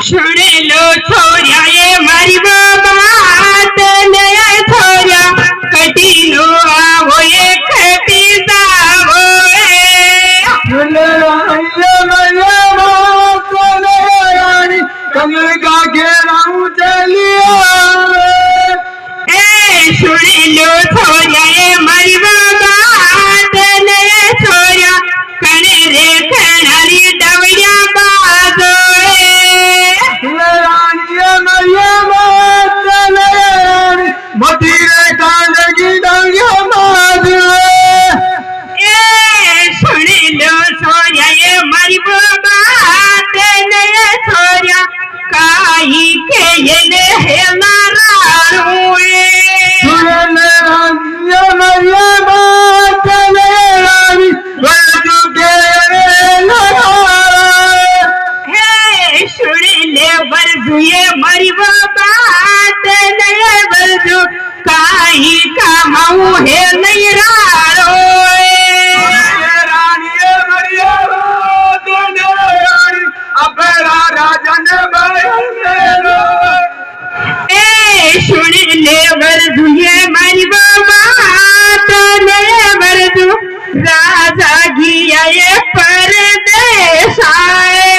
सुन लो छोरिया ये मारी बात नया छोरिया कटी लो आवो ये खटी जावो सुन ये बात नया कमर का घेराऊ चलिया सुन लो छोरिया ये मारी बात नया छोरिया कने रे खणारी डवड़िया बाजो मधीरे कांदगी डांगिया माधु सुन लो छोरिया ये मारी बात नया छोरिया काई के ये है नाराणू सुन ये मरिया बात नयानी बजू के सुन ले बरजू ये मरी बात नया बरजू काई का माऊ है नहीं रारो रानी मरिया बात नयानी अपरा राजन सुन ले बरजू ये मरी बात नया बरजू राजा गिया ये परदेश आए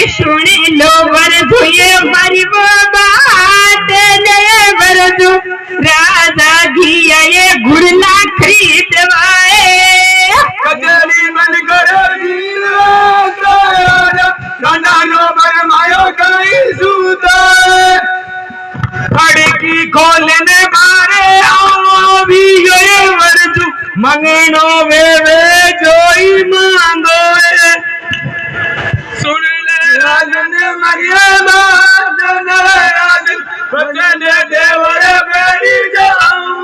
सुन लो बरजू ये मरी बात नया बरजू राजा गिया ये गुड़ला खरीदवाए कचरी मन मायो कहीं सूता खड़की खोलने मारे आओ भी ये वर्जू मंगनो वे जोई मांगो सुन ले राजन मरिया बात राजन बचन देवर बेरी जाऊं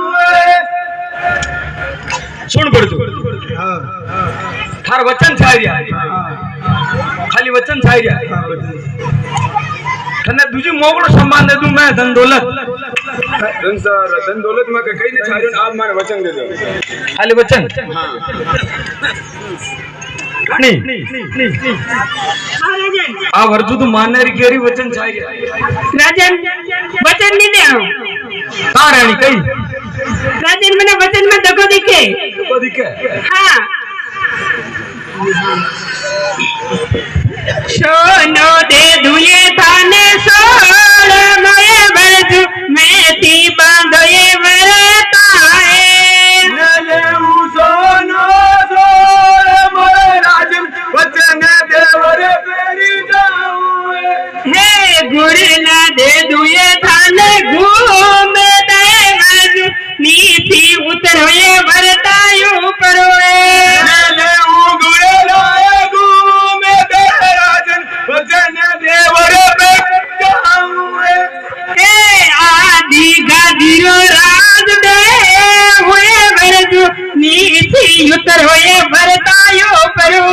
सुन बरजू थार वचन छायरिया खाली वचन छायरिया तने दूजी मोगड़ो सम्मान दे दूं मैं धन दौलत धन दौलत में कहीं नहीं छायरियो आप मारे वचन दे दो खाली वचन हां रानी आ वर्जू तो मानने री केरी वचन छायरिया राजन वचन नहीं दे हां रानी कई राजन मैंने वचन में दगो दिखे हाँ सोनो दे दुए थाने सोल मोए बरजू मैं ती बांधो ये बरताए ले सोनो सोल मोए राजन वचन देवर बेरी जाऊं हे गुड़ला दे दुए थाने घूमे दे बरजू नीति उतरो ये बरतायो करो ले गुड़ला घूमे दे राजन वचन देवर बेरी जाऊं आदि गादिरो राज दे हुए बरजू नीति उतर हुए बरतायो करो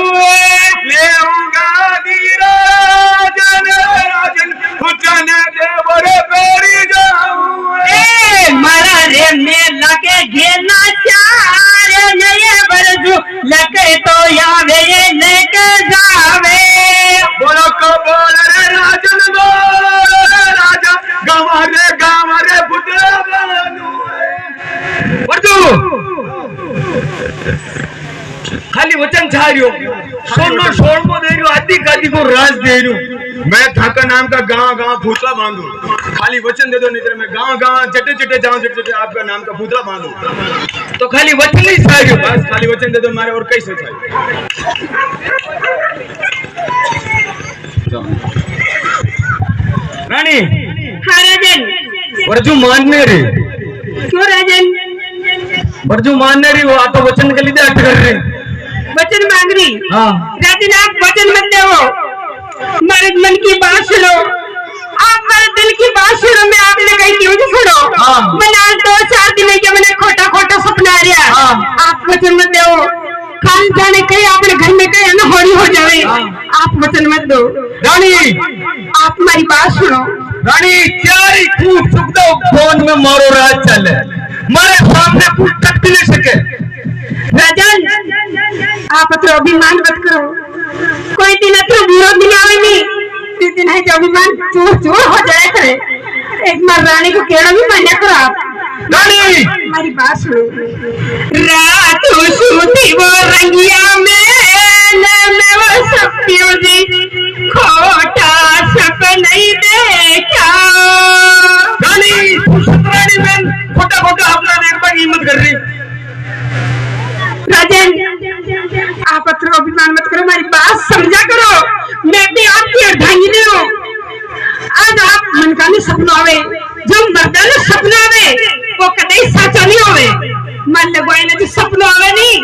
ले गादिरो राजन वचन देवर बेरी जाऊं मारा रे मेला के घेना चार नए बरजू लगे तो यावे ये लेके जावे बोलो को बोल रे राजन बोल राजा गवारे पुत्र बानू वर्जू खाली वचन छारियो सोनो सोलमो दे रियो आदि गादी को राज दे रियो मैं थाका नाम का गांव फूतला बांधू खाली वचन दे दो नहीं तो मैं गांव चटे जाऊं चटे आपका नाम का फूतला बांधू तो खाली वचन नहीं छारियो बस खाली वचन दे दो मारे और कैसे छारियो रानी हाँ राजन वर्जू मानने रे क्यों राजन वर्जू मानने रही वो आप तो वचन के लिए अटक रहे वचन मांग रही हाँ राजन आप वचन मत दो मेरे मन की बात सुनो आप मेरे दिल की बात सुनो मैं आपने कही क्यों नहीं सुनो हाँ। मैंने आज 2-4 दिन के मैंने खोटा सपना आ रहा हाँ। आप वचन मत दो खान जाने कहीं अपने घर में कहीं ना होली हो जाए आप वचन मत दो रानी आप हमारी बात सुनो रानी क्या खूब सुख दो फोन में मारो राज चले मारे सामने कुछ तक भी नहीं सके। राजन आप तो अभिमान मत करो, कोई दिन तो विरोध नहीं आवे नहीं, दिन है जो अभिमान चूर चूर हो जाए करे। एक बार रानी को केड़ा भी मान्या करो आप। रानी हमारी बात सुनो। रात सूती वो रंगिया में मैं वो सपियों जी खोटा सपन नहीं देखा। रानी रानी बहन खोटा खोटा अपना देखने की हिम्मत कर रही। राजन आप अत्र अभिमान मत करो, हमारी बात समझा करो। मैं भी आपकी अर्धांगिनी हूँ। आज आप मन का सपना आवे, जो मर्दा ने सपना आवे वो कदे साचा नहीं होवे। मन लगवाए ना जो सपना आवे नहीं,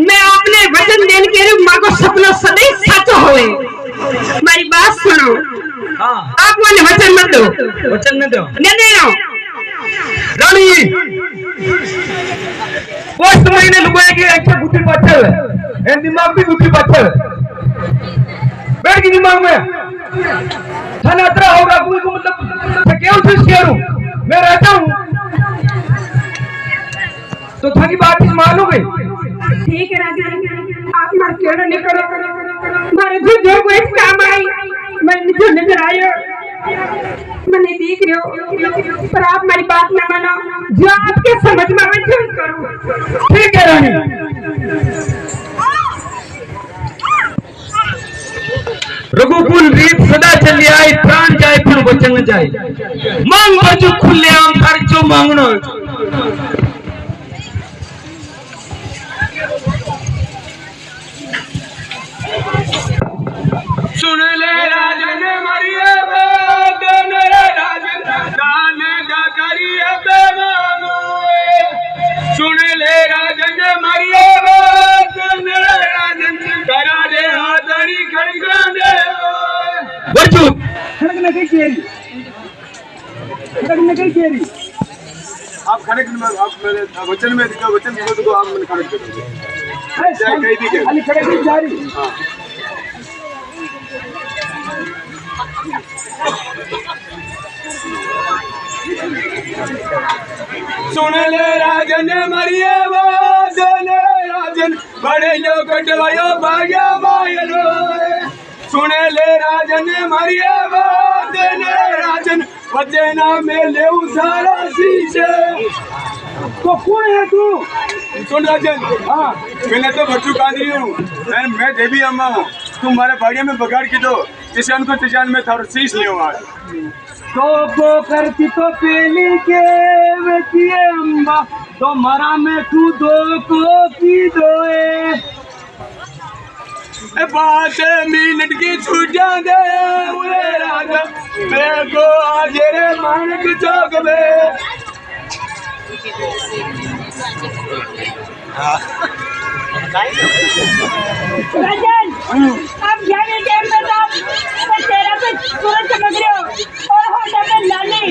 मैं आपने वचन देने के लिए माँ को सपना सदैव साचा होवे। हमारी बात सुनो। हाँ आप मैंने वचन मत दो। वचन में दो। नहीं दो। रानी वो समय ने लुगाए कि अच्छा बुद्धि पाछल है, दिमाग भी बुद्धि पाछल। बैठ के दिमाग में थाना अतरा होगा कोई को मतलब क्यों चीज शेरू मैं रहता हूँ तो थाकी बात इस मान लो गई। ठीक है राजन आप मार केड़ा नहीं करो, मारे जो कोई काम आई मैं जो नजर आयो मैंने देख रहे हो, पर आप हमारी बात न मानो, जो आपके समझ में आवे जो करो। ठीक है रानी। रघुकुल रीत सदा चली आई, प्राण जाए पर वचन न जाए। मांग बाजू खुले आम थार जो मांगनो। सुन ले राजन मरिए बात मेरे राजन दान दा करिए बेमानो। सुन ले राजन मरिए बात मेरे राजन करा दे हाथरी खड़गा दे। वर्जू खड़गने कई केरी, खड़गने कई केरी। आप खड़क में आप मेरे वचन में दिखा, वचन को आप मैंने खड़क कर दिया। चाहे कहीं भी के खाली खड़क ही जा रही। हां सुन ले राजन मरिए वादन राजन बड़े जो कटवायो भाग्या मायलो। सुन ले राजन मरिए वादन राजन वचना में ले सारा शीशे। तो कौन है तू? सुन राजन, हाँ मैंने तो बच्चू कांदरी हूँ, मैं देवी अम्मा हूँ। तुम्हारे भाग्य में बगाड़ की दो किसान को तिजान में थारो शीश ले तो को करती तो पेली के बेटिए अम्बा तो मरा में तू दो को की दोए। 5 मिनट की छुट्टियां दे उरे राजा मैं को आज रे मानक चौक में। राजन आप जाने टाइम में तो आप चेहरा पे सूरज चमक रहे हो और होठों पे लाली,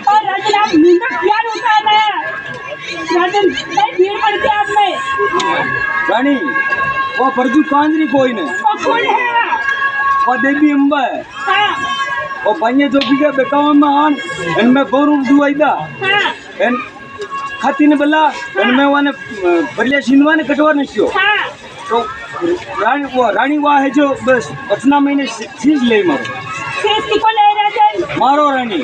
और राजन आप नींद प्यार उतार रहे हैं। राजन नहीं भीड़ पड़ती आप में। रानी वो परजू कांजरी कोई नहीं, वो कौन है? वो देवी अम्बा है। हाँ वो पाइए जो भी का बेकाव में आन इनमें गोरू दुआईदा हाँ इन खाती ने बल्ला इनमें वाने बलिया सिंधवा ने कटवा नसियो। हाँ तो रानी वाह है जो बस बचना महीने चीज ले मारो। किसको ले राजन? मारो रानी।